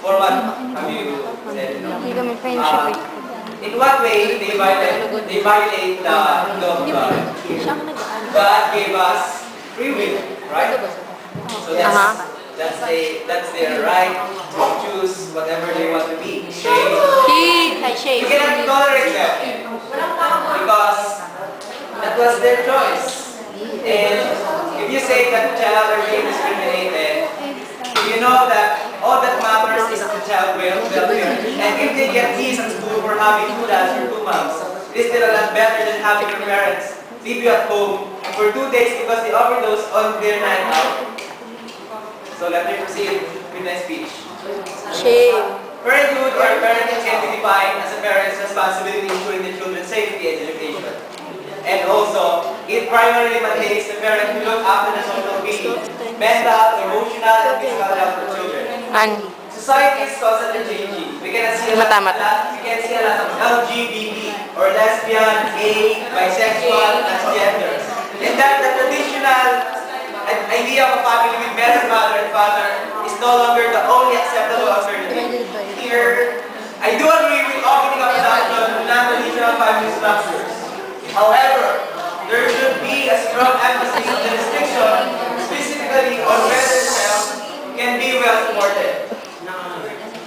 Or what have you said? In what way they violate the law of God? God gave us free will, right? So that's their right to choose whatever they want to be. You cannot tolerate them because that was their choice. And if you say that child are being discriminated, you know that all that matters is the child welfare. And if they get teased at school for having 2 dads or 2 moms, it's still a lot better than having your parents leave you at home for 2 days because they overdose on their night out. So let me proceed with my speech. Parenthood or parenting can be defined as a parent's responsibility ensuring the children's safety and education. And also, it primarily maintains the parent to look after the social being, mental, emotional, and physical health of children. Society is constantly changing. We can see a lot of LGBT or lesbian, gay, bisexual, transgender. And that the traditional idea of a family with mother, mother, and father is no longer the only acceptable alternative. Here, I do agree with opening up adoption to non-traditional family structures. However, there should be a strong emphasis on the restriction, specifically on whether the child can be well supported.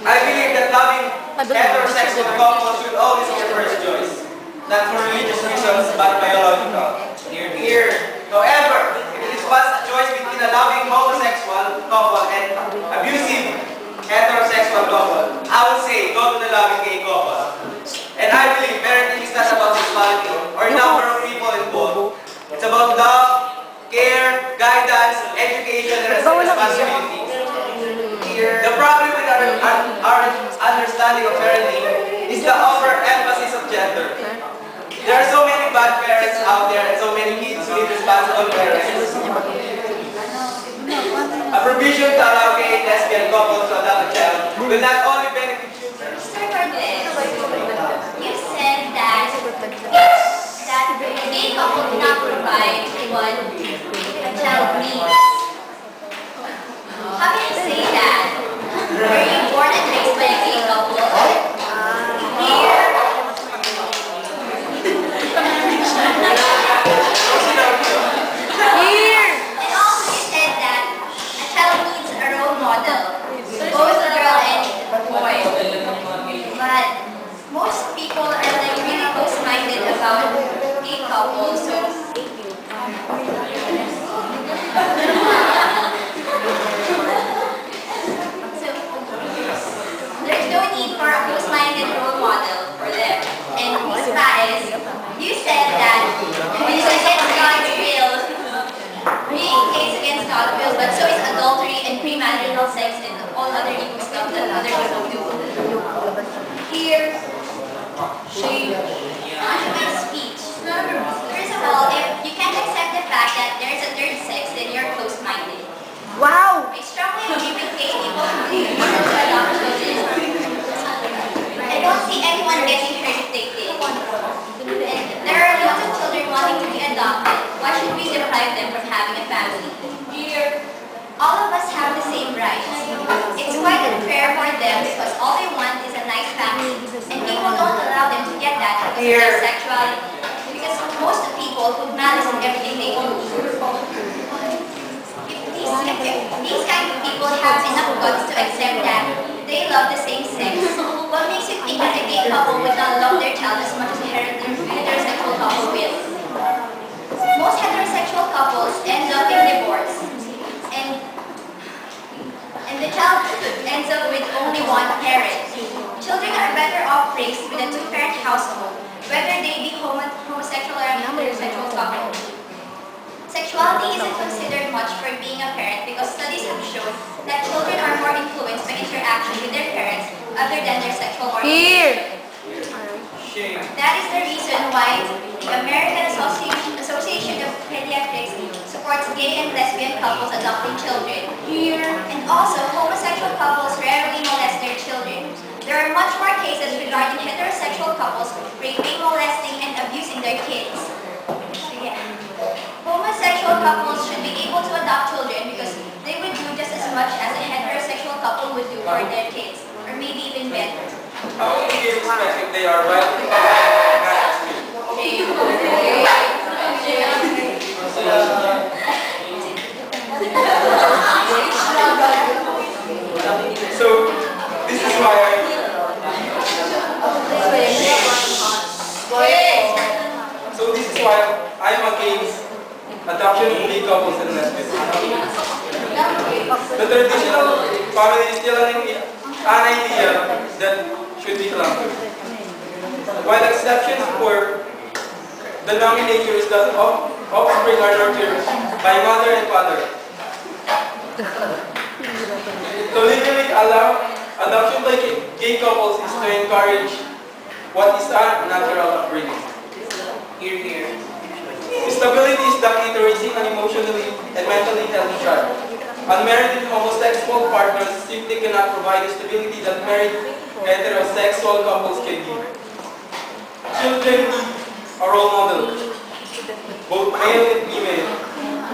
I believe that loving heterosexual couples should always be your first choice, not for religious reasons, but biological. Here. However, if it was a choice between a loving homosexual couple and abusive heterosexual couple, I would say go to the loving gay couple. And I believe parenting is not about sexuality or number of people involved. It's about love, care, guidance, education, and responsibility. The problem with our understanding of parenting is the overemphasis of gender. There are so many bad parents out there and so many kids who need responsible parents. A provision to allow gay and lesbian couples to adopt a child will not only benefit children. You said that a gay couple cannot provide what a child needs. How can you say that? Were you born and raised by a gay couple? Here. And also you said that a child needs a role model, both a girl and a boy. But most people are like really close-minded about gay couples, so there's no need for a close-minded role model for them. And Ms. Baez, you said that it's against God's will, being gay is against God's will, but so is adultery and premarital sex and all other evil stuff that other people do. Here, on my speech. First of all, if you can't accept the fact that there's a third sex, then you're close-minded. Wow! I strongly agree with gay people who want to adopt children. I don't see anyone getting hurt if they did. And there are lots of children wanting to be adopted. Why should we deprive them from having a family? Here, all of us have the same rights. It's quite unfair for them because all they want is a nice family, and people don't allow them to get that because of their sexuality. Because most people put malice in everything they do. If these kind of people have enough guts to accept that they love the same sex, what makes you think that a gay couple would not love their child as much as a heterosexual couple will? Most heterosexual couples end up in divorce, and the child ends up with only one parent. Children are better off raised with a two-parent household, whether they be homosexual or a heterosexual couple. Sexuality isn't considered much for being a parent because studies have shown that children are more influenced by interaction with their parents other than their sexual orientation. That is the reason why the American Association of Pediatrics supports gay and lesbian couples adopting children. And also, homosexual couples rarely molest their children. There are much more cases regarding heterosexual couples raping, molesting, and abusing their kids. Homosexual couples should be able to adopt children because they would do just as much as a heterosexual couple would do for their kids. maybe even better. How will you respect if they are right and not as me? So, this is why I'm against adoption of gay couples and lesbians. The traditional family is still an idea that should be clung to. While exceptions for the denominator is that offspring are nurtured by mother and father. To legally allow adoption by gay couples is to encourage what is unnatural upbringing. Here, here. Stability is the key to raising an emotionally and mentally healthy child. Unmarried homosexual partners simply cannot provide the stability that married heterosexual couples can give. Children need a role model, both male and female.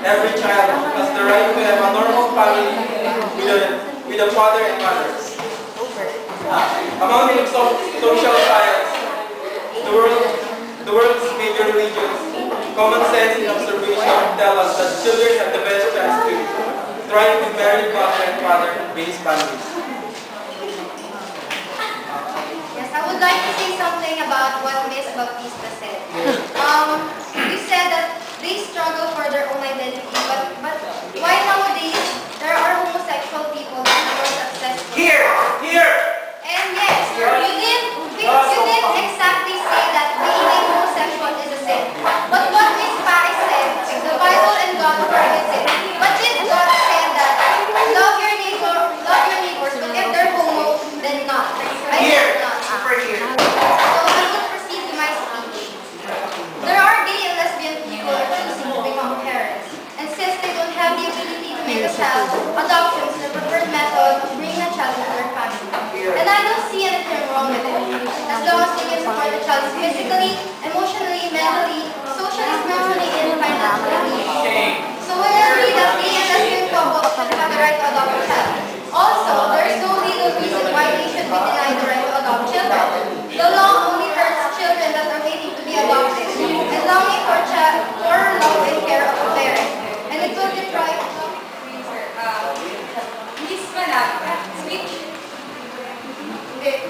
Every child has the right to have a normal family with a father and mother. Among the social science, the world's major religions, common sense and observation tell us that children have the best chance to thrive with married mother and father and raise families. Yes, I would like to say something about what Miss Bautista said. You said that they struggle for their own identity, but why nowadays there are homosexual people that are more successful? Here! And yes, you didn't exactly say that being homosexual is a sin. But what Miss Paris said, the Bible and God prohibits it. But did God say that love your neighbors, but if they're homo, then not. Here! Not. Super here. So I will proceed to my speech. There are gay and lesbian people who are choosing to become parents. And since they don't have the ability to make a child, adoption is the preferred method of bringing a child into their family. And I don't see anything wrong with it, as long as they can support the child physically, emotionally, mentally, socially, spiritually, and financially. So we agree that gay and lesbian couples should have the right to adopt a child. Also, there is no legal reason why they should be denied the right to adopt children. The law only hurts children that are waiting to be adopted and longing for love and care of a parent. And it will deprive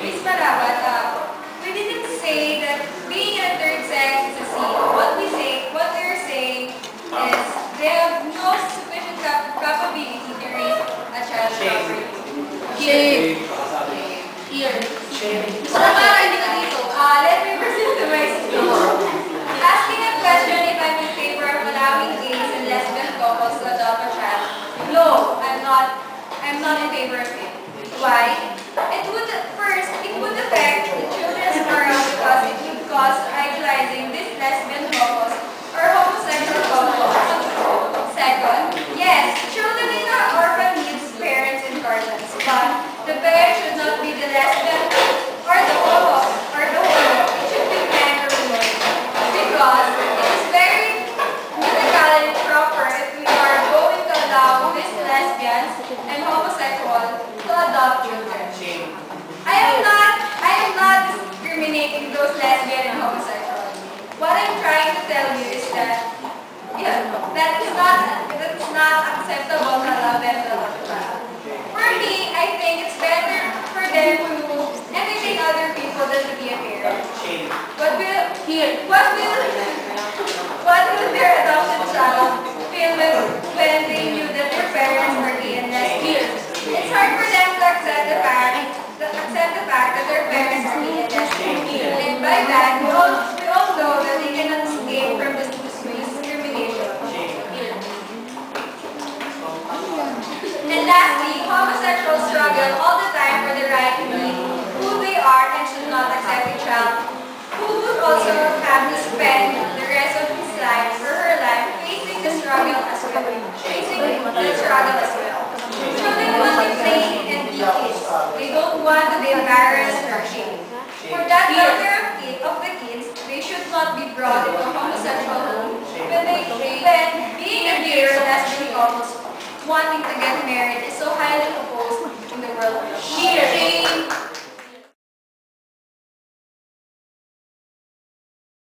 Miss Marabat, we didn't say that being a third sex is a sin. What they're saying is they have no sufficient capability to raise a child properly. Here. So, let me proceed to my speech. Asking a question if I'm in favor of allowing gays and lesbian couples to adopt a child. No, I'm not in favor of it. Why? It would affect the children's morale because it would cause idolizing these lesbian couples or homosexual couples. Second, yes, children in an orphan needs parents and guardians, but the parent should not be the lesbian or the homo. It should be man or woman. Because it is very medically proper if we are going to allow these lesbians and homosexuals to adopt children. I am not discriminating those lesbian and homosexual. What I'm trying to tell you is that that is not acceptable to allow them to adopt a child. For me, I think it's better for them to entertain other people than to be a parent. What will their adopted child feel when they knew that their parents were gay and lesbian? It's hard for them to accept the fact that their parents are gay and lesbian. And by that, we all know that they cannot escape from this discrimination. And lastly, homosexuals struggle all the time for the right to be who they are and should not accept a child who would also have to spend the rest of his life or her life facing the struggle as well. Children want to play and be kids. They don't want to be embarrassed or ashamed. For that matter of the kids, they should not be brought into a homosexual home when being a gay or lesbian couples wanting to get married is so highly proposed in the world. Shame!